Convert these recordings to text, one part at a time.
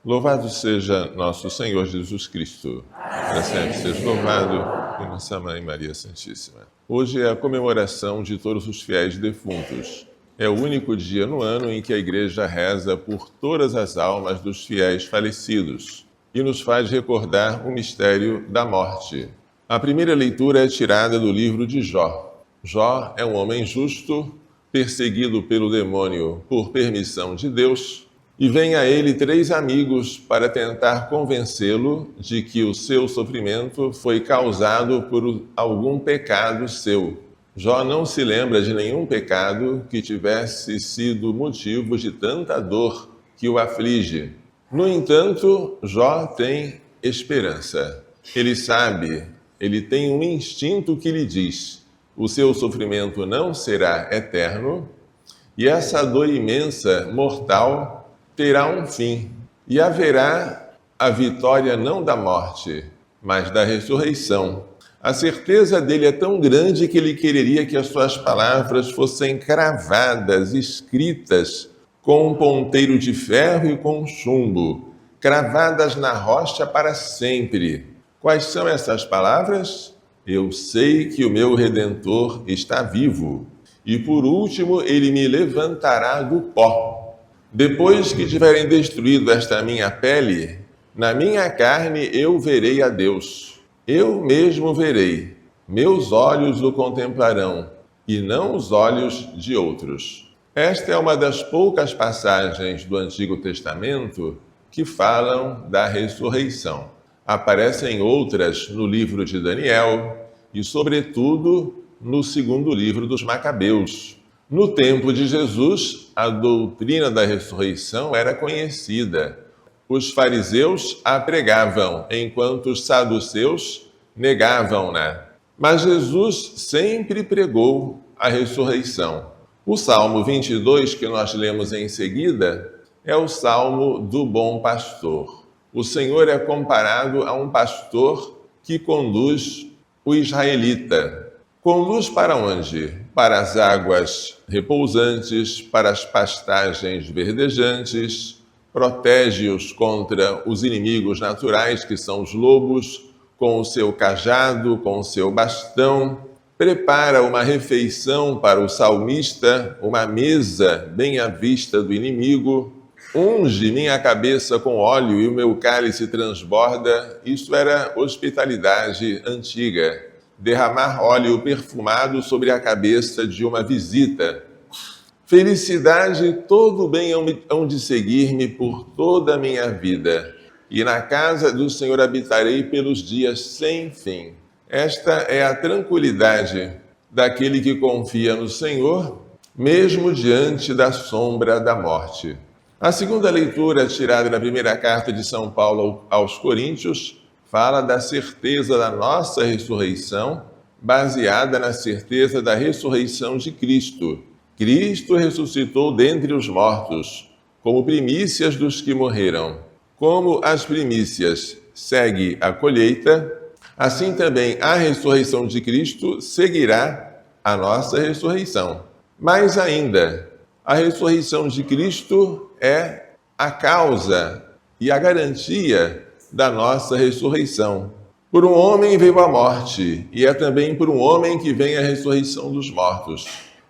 Louvado seja nosso Senhor Jesus Cristo. Para sempre seja louvado e nossa Mãe Maria Santíssima. Hoje é a comemoração de todos os fiéis defuntos. É o único dia no ano em que a Igreja reza por todas as almas dos fiéis falecidos e nos faz recordar o mistério da morte. A primeira leitura é tirada do livro de Jó. Jó é um homem justo, perseguido pelo demônio por permissão de Deus, e vem a ele 3 amigos para tentar convencê-lo de que o seu sofrimento foi causado por algum pecado seu. Jó não se lembra de nenhum pecado que tivesse sido motivo de tanta dor que o aflige. No entanto, Jó tem esperança. Ele sabe, ele tem um instinto que lhe diz: o seu sofrimento não será eterno e essa dor imensa, mortal, terá um fim, e haverá a vitória não da morte, mas da ressurreição. A certeza dele é tão grande que ele quereria que as suas palavras fossem cravadas, escritas com um ponteiro de ferro e com chumbo, cravadas na rocha para sempre. Quais são essas palavras? Eu sei que o meu Redentor está vivo, e por último ele me levantará do pó. Depois que tiverem destruído esta minha pele, na minha carne eu verei a Deus. Eu mesmo verei, meus olhos o contemplarão, e não os olhos de outros. Esta é uma das poucas passagens do Antigo Testamento que falam da ressurreição. Aparecem outras no livro de Daniel e, sobretudo, no segundo livro dos Macabeus. No tempo de Jesus, a doutrina da ressurreição era conhecida. Os fariseus a pregavam, enquanto os saduceus negavam-na. Mas Jesus sempre pregou a ressurreição. O Salmo 22, que nós lemos em seguida, é o Salmo do Bom Pastor. O Senhor é comparado a um pastor que conduz o israelita. Conduz para onde? Para as águas repousantes, para as pastagens verdejantes, protege-os contra os inimigos naturais, que são os lobos, com o seu cajado, com o seu bastão, prepara uma refeição para o salmista, uma mesa bem à vista do inimigo, unge minha cabeça com óleo e o meu cálice transborda. Isso era hospitalidade antiga. Derramar óleo perfumado sobre a cabeça de uma visita. Felicidade, todo bem hão de seguir-me por toda a minha vida, e na casa do Senhor habitarei pelos dias sem fim. Esta é a tranquilidade daquele que confia no Senhor, mesmo diante da sombra da morte. A segunda leitura, tirada da primeira carta de São Paulo aos Coríntios, fala da certeza da nossa ressurreição, baseada na certeza da ressurreição de Cristo. Cristo ressuscitou dentre os mortos, como primícias dos que morreram. Como as primícias segue a colheita, assim também a ressurreição de Cristo seguirá a nossa ressurreição. Mais ainda, a ressurreição de Cristo é a causa e a garantia da nossa ressurreição. Por um homem veio a morte, e é também por um homem que vem a ressurreição dos mortos.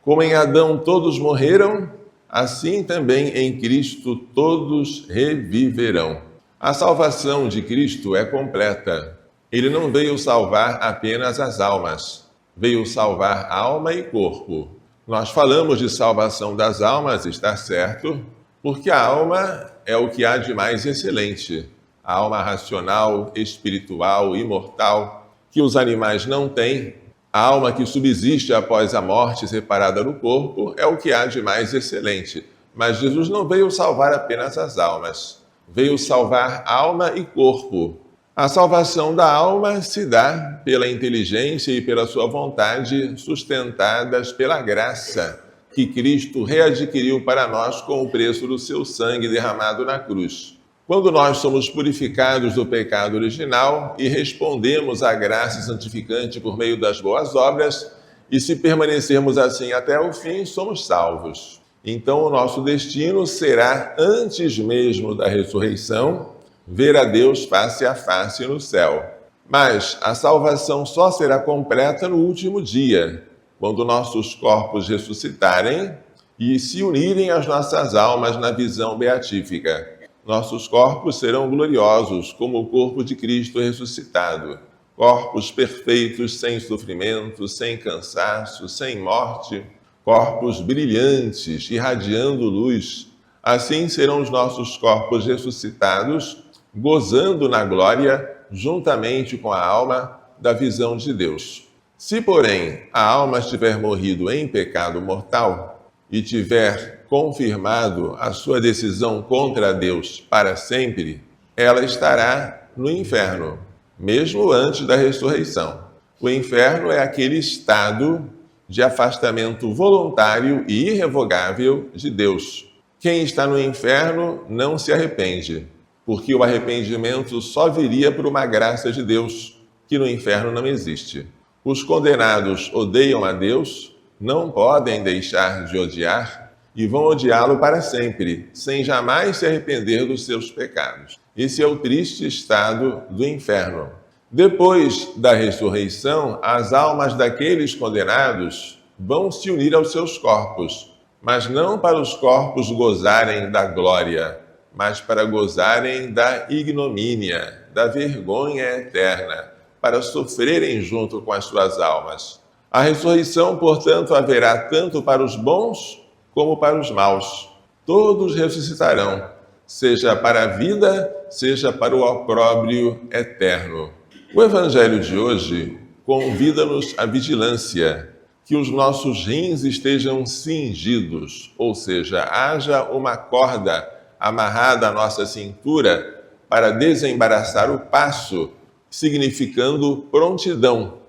Como em Adão todos morreram, assim também em Cristo todos reviverão. A salvação de Cristo é completa. Ele não veio salvar apenas as almas, veio salvar alma e corpo. Nós falamos de salvação das almas, está certo, porque a alma é o que há de mais excelente. A alma racional, espiritual, imortal, que os animais não têm, a alma que subsiste após a morte separada do corpo, é o que há de mais excelente. Mas Jesus não veio salvar apenas as almas, veio salvar alma e corpo. A salvação da alma se dá pela inteligência e pela sua vontade, sustentadas pela graça que Cristo readquiriu para nós com o preço do seu sangue derramado na cruz. Quando nós somos purificados do pecado original e respondemos à graça santificante por meio das boas obras, e se permanecermos assim até o fim, somos salvos. Então o nosso destino será, antes mesmo da ressurreição, ver a Deus face a face no céu. Mas a salvação só será completa no último dia, quando nossos corpos ressuscitarem e se unirem às nossas almas na visão beatífica. Nossos corpos serão gloriosos, como o corpo de Cristo ressuscitado. Corpos perfeitos, sem sofrimento, sem cansaço, sem morte. Corpos brilhantes, irradiando luz. Assim serão os nossos corpos ressuscitados, gozando na glória, juntamente com a alma, da visão de Deus. Se, porém, a alma tiver morrido em pecado mortal e tiver confirmado a sua decisão contra Deus para sempre, ela estará no inferno, mesmo antes da ressurreição. O inferno é aquele estado de afastamento voluntário e irrevogável de Deus. Quem está no inferno não se arrepende, porque o arrependimento só viria por uma graça de Deus, que no inferno não existe. Os condenados odeiam a Deus, não podem deixar de odiar e vão odiá-lo para sempre, sem jamais se arrepender dos seus pecados. Esse é o triste estado do inferno. Depois da ressurreição, as almas daqueles condenados vão se unir aos seus corpos, mas não para os corpos gozarem da glória, mas para gozarem da ignomínia, da vergonha eterna, para sofrerem junto com as suas almas. A ressurreição, portanto, haverá tanto para os bons como para os maus. Todos ressuscitarão, seja para a vida, seja para o opróbrio eterno. O Evangelho de hoje convida-nos à vigilância, que os nossos rins estejam cingidos, ou seja, haja uma corda amarrada à nossa cintura para desembaraçar o passo, significando prontidão.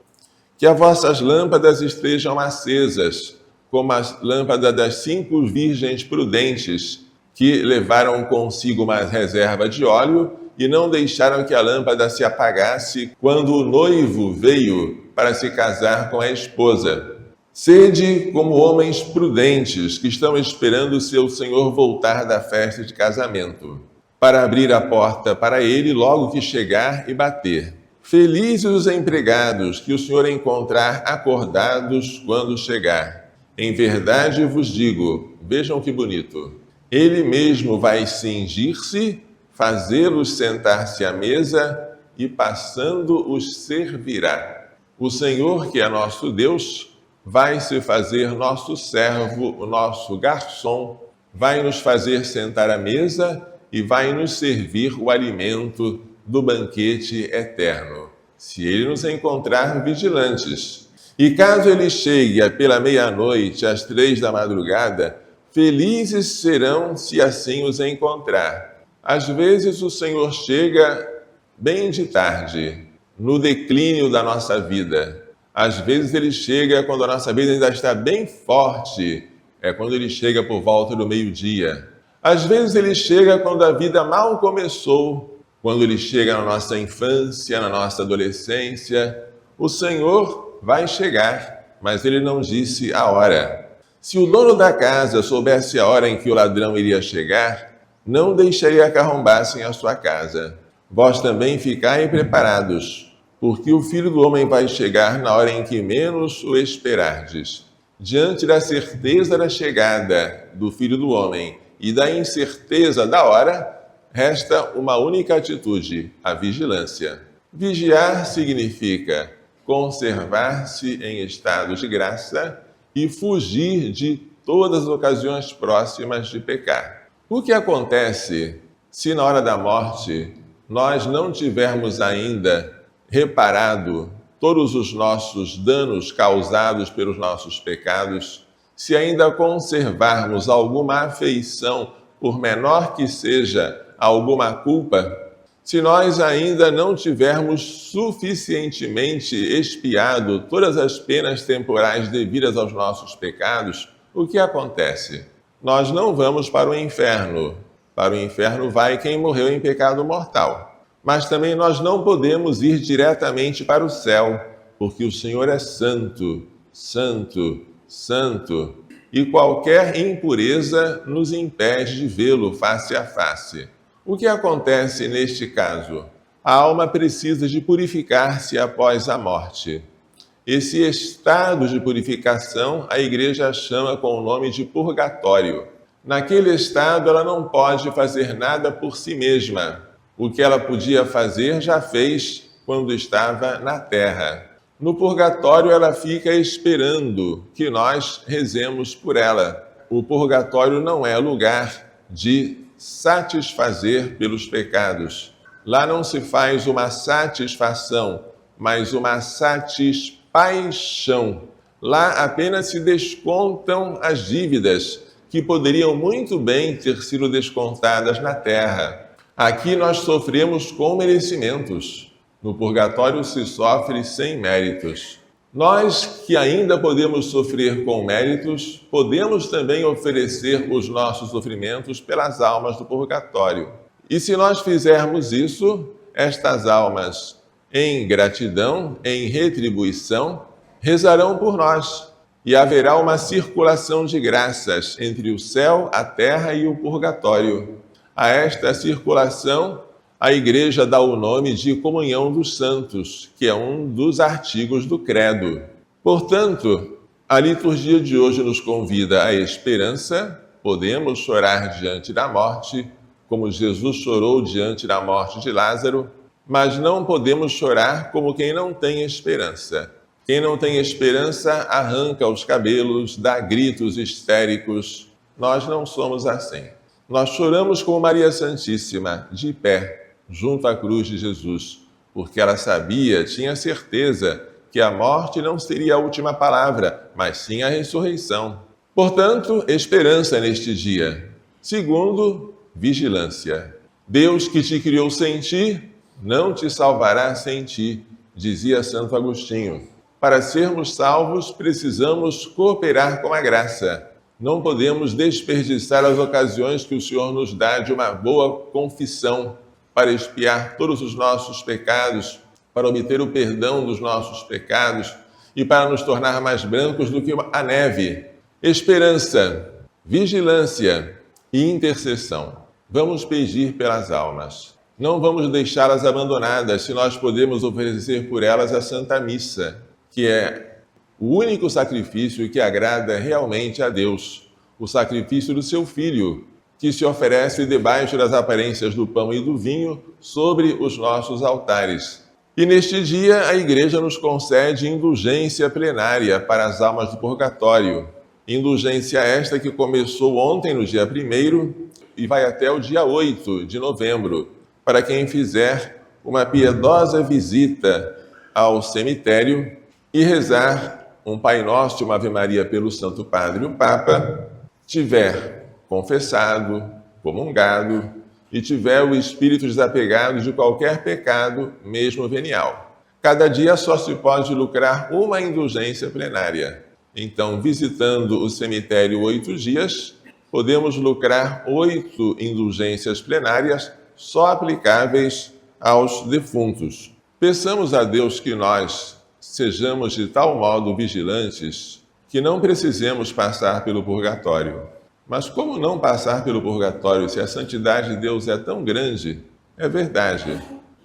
Que as vossas lâmpadas estejam acesas, como as lâmpadas das 5 virgens prudentes, que levaram consigo uma reserva de óleo e não deixaram que a lâmpada se apagasse quando o noivo veio para se casar com a esposa. Sede como homens prudentes que estão esperando o seu Senhor voltar da festa de casamento, para abrir a porta para ele logo que chegar e bater. Felizes os empregados que o Senhor encontrar acordados quando chegar. Em verdade vos digo, vejam que bonito, ele mesmo vai cingir-se, fazê-los sentar-se à mesa e passando os servirá. O Senhor, que é nosso Deus, vai se fazer nosso servo, o nosso garçom, vai nos fazer sentar à mesa e vai nos servir o alimento do banquete eterno, se ele nos encontrar vigilantes. E caso ele chegue pela meia-noite, às 3 da madrugada, felizes serão se assim os encontrar. Às vezes o Senhor chega bem de tarde, no declínio da nossa vida. Às vezes ele chega quando a nossa vida ainda está bem forte, é quando ele chega por volta do meio-dia. Às vezes ele chega quando a vida mal começou, quando ele chega na nossa infância, na nossa adolescência. O Senhor vai chegar, mas ele não disse a hora. Se o dono da casa soubesse a hora em que o ladrão iria chegar, não deixaria que arrombassem a sua casa. Vós também ficai preparados, porque o Filho do Homem vai chegar na hora em que menos o esperardes. Diante da certeza da chegada do Filho do Homem e da incerteza da hora, resta uma única atitude, a vigilância. Vigiar significa conservar-se em estado de graça e fugir de todas as ocasiões próximas de pecar. O que acontece se na hora da morte nós não tivermos ainda reparado todos os nossos danos causados pelos nossos pecados, se ainda conservarmos alguma afeição, por menor que seja, alguma culpa, se nós ainda não tivermos suficientemente expiado todas as penas temporais devidas aos nossos pecados, o que acontece? Nós não vamos para o inferno. Para o inferno vai quem morreu em pecado mortal. Mas também nós não podemos ir diretamente para o céu, porque o Senhor é santo, santo, santo. e qualquer impureza nos impede de vê-lo face a face. O que acontece neste caso? A alma precisa de purificar-se após a morte. Esse estado de purificação a Igreja chama com o nome de purgatório. Naquele estado, ela não pode fazer nada por si mesma. O que ela podia fazer, já fez quando estava na terra. No purgatório, ela fica esperando que nós rezemos por ela. O purgatório não é lugar de satisfazer pelos pecados. Lá não se faz uma satisfação, mas uma satispaixão. Lá apenas se descontam as dívidas que poderiam muito bem ter sido descontadas na terra. Aqui nós sofremos com merecimentos. No purgatório se sofre sem méritos. Nós que ainda podemos sofrer com méritos, podemos também oferecer os nossos sofrimentos pelas almas do purgatório. E se nós fizermos isso, estas almas, em gratidão, em retribuição, rezarão por nós. E haverá uma circulação de graças entre o céu, a terra e o purgatório. A esta circulação, a Igreja dá o nome de Comunhão dos Santos, que é um dos artigos do Credo. Portanto, a liturgia de hoje nos convida à esperança. Podemos chorar diante da morte, como Jesus chorou diante da morte de Lázaro, mas não podemos chorar como quem não tem esperança. Quem não tem esperança arranca os cabelos, dá gritos histéricos. Nós não somos assim. Nós choramos como Maria Santíssima, de pé, junto à cruz de Jesus, porque ela sabia, tinha certeza, que a morte não seria a última palavra, mas sim a ressurreição. Portanto, esperança neste dia. Segundo, vigilância. Deus que te criou sem ti, não te salvará sem ti, dizia Santo Agostinho. Para sermos salvos, precisamos cooperar com a graça. Não podemos desperdiçar as ocasiões que o Senhor nos dá de uma boa confissão, para expiar todos os nossos pecados, para obter o perdão dos nossos pecados e para nos tornar mais brancos do que a neve. Esperança, vigilância e intercessão. Vamos pedir pelas almas. Não vamos deixá-las abandonadas se nós podemos oferecer por elas a Santa Missa, que é o único sacrifício que agrada realmente a Deus, o sacrifício do seu Filho, que se oferece debaixo das aparências do pão e do vinho sobre os nossos altares. E neste dia a Igreja nos concede indulgência plenária para as almas do purgatório. Indulgência esta que começou ontem, no dia 1º, e vai até o dia 8 de novembro, para quem fizer uma piedosa visita ao cemitério e rezar um Pai Nosso e uma Ave Maria pelo Santo Padre, o Papa, tiver confessado, comungado e tiver o espírito desapegado de qualquer pecado, mesmo venial. Cada dia só se pode lucrar uma indulgência plenária. Então, visitando o cemitério 8 dias, podemos lucrar 8 indulgências plenárias só aplicáveis aos defuntos. Peçamos a Deus que nós sejamos de tal modo vigilantes que não precisemos passar pelo purgatório. Mas como não passar pelo purgatório se a santidade de Deus é tão grande? É verdade,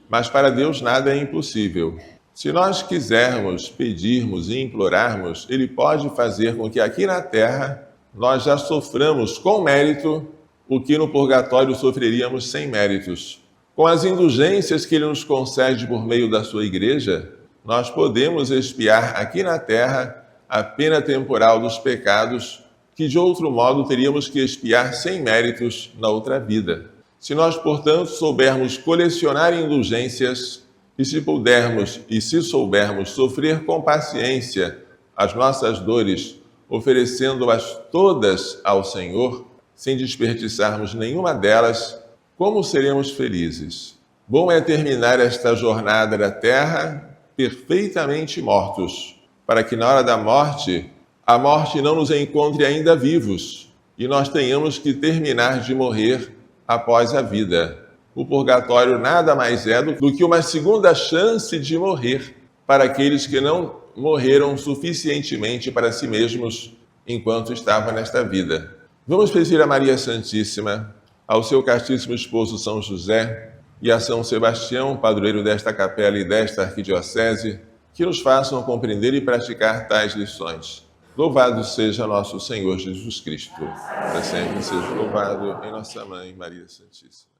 mas para Deus nada é impossível. Se nós quisermos, pedirmos e implorarmos, Ele pode fazer com que aqui na terra nós já soframos com mérito o que no purgatório sofreríamos sem méritos. Com as indulgências que Ele nos concede por meio da sua Igreja, nós podemos expiar aqui na terra a pena temporal dos pecados que de outro modo teríamos que expiar sem méritos na outra vida. Se nós, portanto, soubermos colecionar indulgências e se pudermos e se soubermos sofrer com paciência as nossas dores, oferecendo-as todas ao Senhor, sem desperdiçarmos nenhuma delas, como seremos felizes? Bom é terminar esta jornada da terra perfeitamente mortos, para que na hora da morte, a morte não nos encontre ainda vivos e nós tenhamos que terminar de morrer após a vida. O purgatório nada mais é do que uma segunda chance de morrer para aqueles que não morreram suficientemente para si mesmos enquanto estava nesta vida. Vamos pedir a Maria Santíssima, ao seu castíssimo esposo São José e a São Sebastião, padroeiro desta capela e desta arquidiocese, que nos façam compreender e praticar tais lições. Louvado seja nosso Senhor Jesus Cristo. Para sempre seja louvado em nossa Mãe Maria Santíssima.